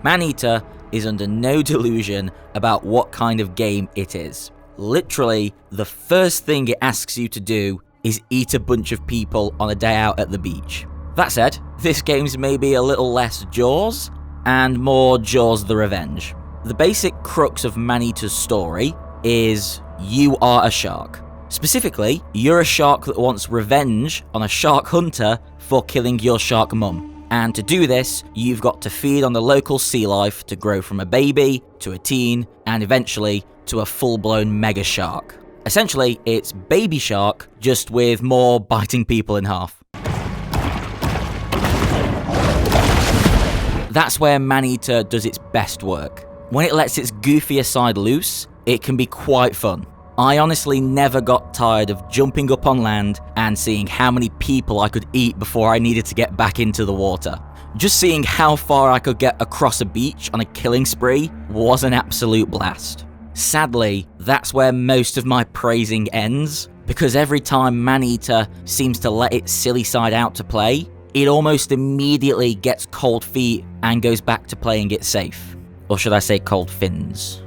Maneater is under no delusion about what kind of game it is. Literally, the first thing it asks you to do is eat a bunch of people on a day out at the beach. That said, this game's maybe a little less Jaws, and more Jaws the Revenge. The basic crux of Maneater's story is you are a shark. Specifically, you're a shark that wants revenge on a shark hunter for killing your shark mum. And to do this, you've got to feed on the local sea life to grow from a baby to a teen and eventually to a full-blown mega shark. Essentially, it's Baby Shark, just with more biting people in half. That's where Maneater does its best work. When it lets its goofier side loose, it can be quite fun. I honestly never got tired of jumping up on land and seeing how many people I could eat before I needed to get back into the water. Just seeing how far I could get across a beach on a killing spree was an absolute blast. Sadly, that's where most of my praising ends, because every time Maneater seems to let its silly side out to play, it almost immediately gets cold feet and goes back to playing it safe. Or should I say cold fins?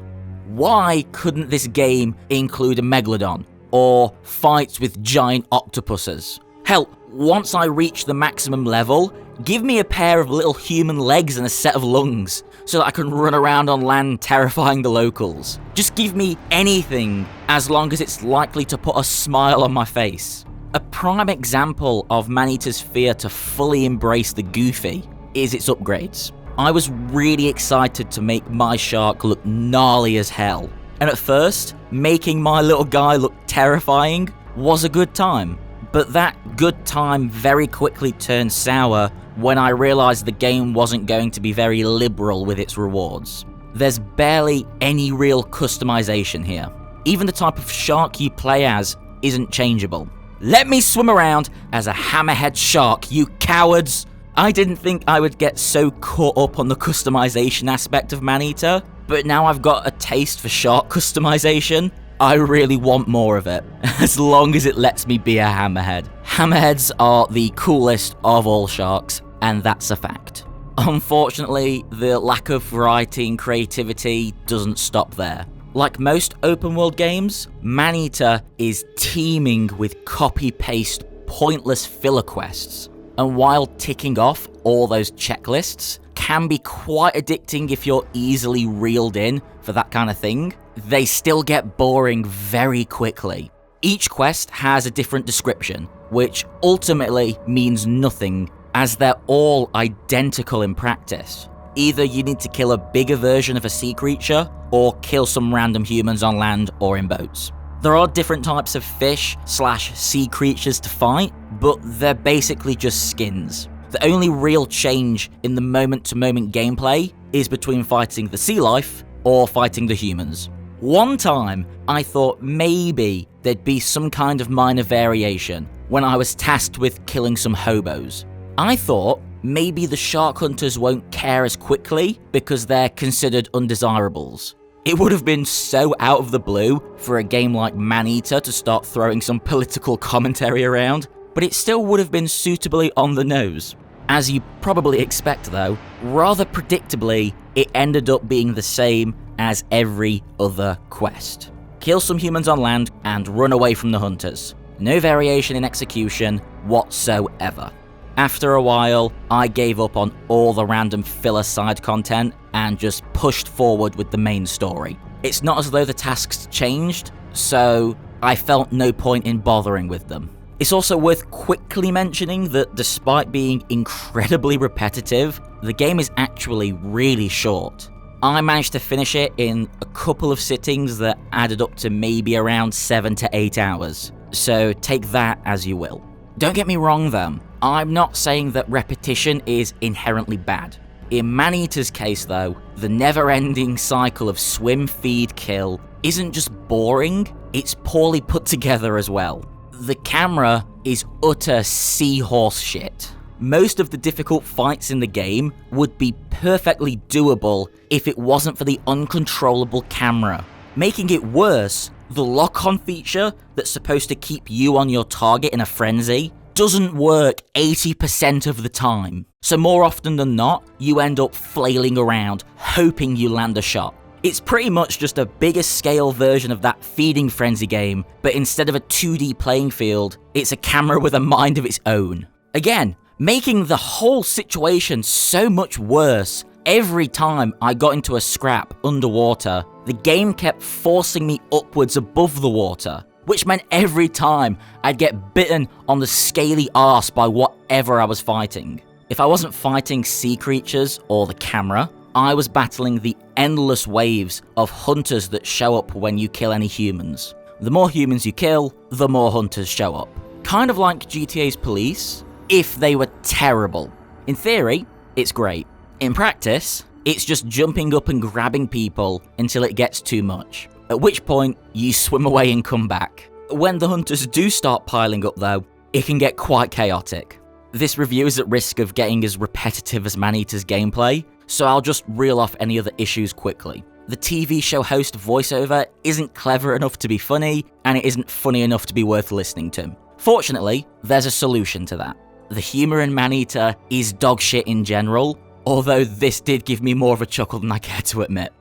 Why couldn't this game include a megalodon, or fights with giant octopuses? Hell, once I reach the maximum level, give me a pair of little human legs and a set of lungs, so that I can run around on land terrifying the locals. Just give me anything, as long as it's likely to put a smile on my face. A prime example of Maneater's fear to fully embrace the goofy is its upgrades. I was really excited to make my shark look gnarly as hell. And at first, making my little guy look terrifying was a good time. But that good time very quickly turned sour when I realized the game wasn't going to be very liberal with its rewards. There's barely any real customization here. Even the type of shark you play as isn't changeable. Let me swim around as a hammerhead shark, you cowards! I didn't think I would get so caught up on the customization aspect of Maneater, but now I've got a taste for shark customization, I really want more of it, as long as it lets me be a hammerhead. Hammerheads are the coolest of all sharks, and that's a fact. Unfortunately, the lack of variety and creativity doesn't stop there. Like most open world games, Maneater is teeming with copy-paste, pointless filler quests. And while ticking off all those checklists can be quite addicting if you're easily reeled in for that kind of thing, they still get boring very quickly. Each quest has a different description, which ultimately means nothing, as they're all identical in practice. Either you need to kill a bigger version of a sea creature, or kill some random humans on land or in boats. There are different types of fish/sea creatures to fight, but they're basically just skins. The only real change in the moment-to-moment gameplay is between fighting the sea life or fighting the humans. One time, I thought maybe there'd be some kind of minor variation when I was tasked with killing some hobos. I thought maybe the shark hunters won't care as quickly because they're considered undesirables. It would have been so out of the blue for a game like Maneater to start throwing some political commentary around, but it still would have been suitably on the nose. As you probably expect though, rather predictably, it ended up being the same as every other quest. Kill some humans on land and run away from the hunters. No variation in execution whatsoever. After a while, I gave up on all the random filler side content and just pushed forward with the main story. It's not as though the tasks changed, so I felt no point in bothering with them. It's also worth quickly mentioning that despite being incredibly repetitive, the game is actually really short. I managed to finish it in a couple of sittings that added up to maybe around 7 to 8 hours, so take that as you will. Don't get me wrong though, I'm not saying that repetition is inherently bad. In Maneater's case though, the never-ending cycle of swim, feed, kill isn't just boring, it's poorly put together as well. The camera is utter seahorse shit. Most of the difficult fights in the game would be perfectly doable if it wasn't for the uncontrollable camera. Making it worse, the lock-on feature that's supposed to keep you on your target in a frenzy doesn't work 80% of the time. So more often than not, you end up flailing around, hoping you land a shot. It's pretty much just a bigger scale version of that Feeding Frenzy game, but instead of a 2D playing field, it's a camera with a mind of its own. Again, making the whole situation so much worse. Every time I got into a scrap underwater, the game kept forcing me upwards above the water, which meant every time I'd get bitten on the scaly arse by whatever I was fighting. If I wasn't fighting sea creatures or the camera, I was battling the endless waves of hunters that show up when you kill any humans. The more humans you kill, the more hunters show up. Kind of like GTA's police, if they were terrible. In theory, it's great. In practice, it's just jumping up and grabbing people until it gets too much, at which point you swim away and come back. When the hunters do start piling up though, it can get quite chaotic. This review is at risk of getting as repetitive as Maneater's gameplay, so I'll just reel off any other issues quickly. The TV show host voiceover isn't clever enough to be funny, and it isn't funny enough to be worth listening to. Fortunately, there's a solution to that. The humour in Maneater is dog shit in general, although this did give me more of a chuckle than I care to admit.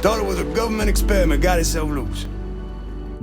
Thought it was a government experiment, got itself loose.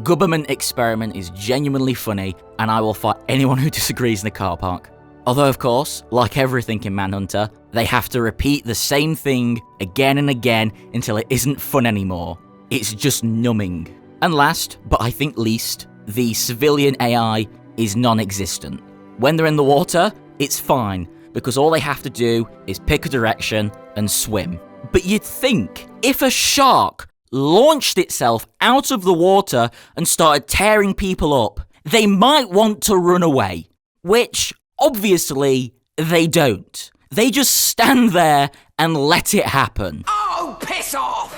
Government experiment is genuinely funny, and I will fight anyone who disagrees in the car park. Although of course, like everything in Manhunter, they have to repeat the same thing again and again until it isn't fun anymore. It's just numbing. And last, but I think least, the civilian AI is non-existent. When they're in the water, it's fine, because all they have to do is pick a direction and swim. But you'd think, if a shark launched itself out of the water and started tearing people up, they might want to run away. Which, obviously, they don't. They just stand there and let it happen. Oh, piss off!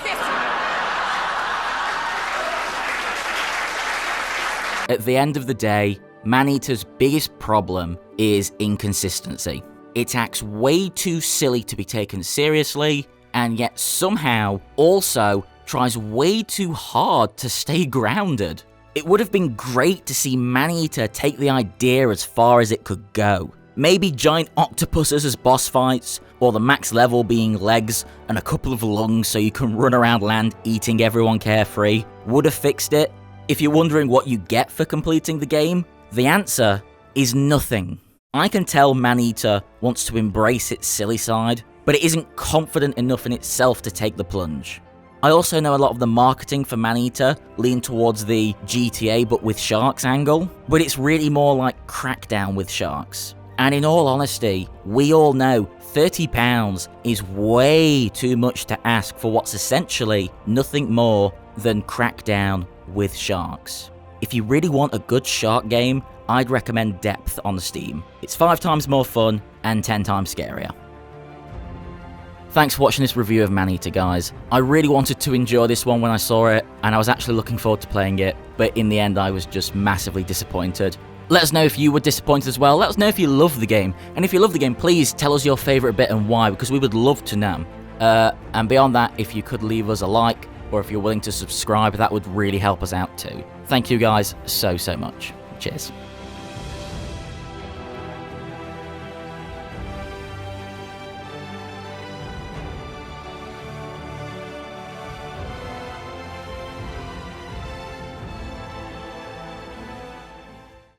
At the end of the day, Maneater's biggest problem is inconsistency. It acts way too silly to be taken seriously, and yet somehow also tries way too hard to stay grounded. It would have been great to see Maneater take the idea as far as it could go. Maybe giant octopuses as boss fights, or the max level being legs and a couple of lungs so you can run around land eating everyone carefree, would have fixed it. If you're wondering what you get for completing the game, the answer is nothing. I can tell Maneater wants to embrace its silly side, but it isn't confident enough in itself to take the plunge. I also know a lot of the marketing for Maneater lean towards the GTA but with sharks angle, but it's really more like Crackdown with sharks. And in all honesty, we all know £30 is way too much to ask for what's essentially nothing more than Crackdown with sharks. If you really want a good shark game, I'd recommend Depth on Steam. It's 5 times more fun and 10 times scarier. Thanks for watching this review of Maneater, guys. I really wanted to enjoy this one when I saw it, and I was actually looking forward to playing it, but in the end I was just massively disappointed. Let us know if you were disappointed as well. Let us know if you love the game, and if you love the game, please tell us your favourite bit and why, because we would love to know. And beyond that, if you could leave us a like, or if you're willing to subscribe, that would really help us out too. Thank you guys so much. Cheers.